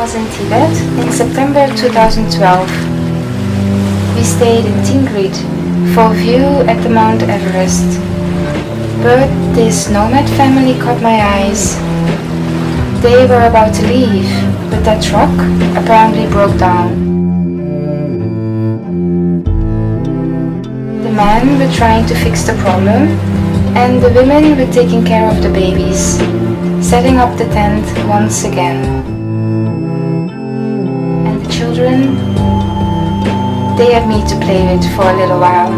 was in Tibet in September 2012. We stayed in Tingrid for a view at the Mount Everest. But this nomad family caught my eyes. They were about to leave, but that truck apparently broke down. The men were trying to fix the problem, and the women were taking care of the babies, setting up the tent once again. And the children, they had me to play with for a little while.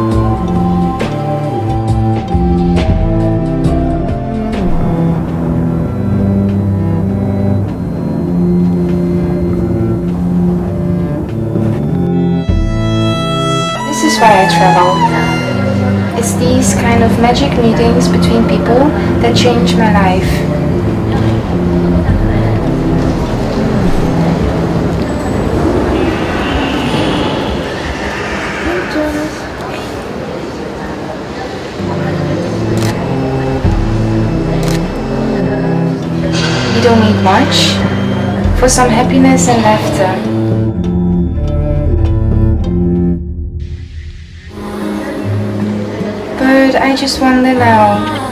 This is why I travel. It's these kind of magic meetings between people that change my life. You don't need much for some happiness and laughter. But I just wonder now,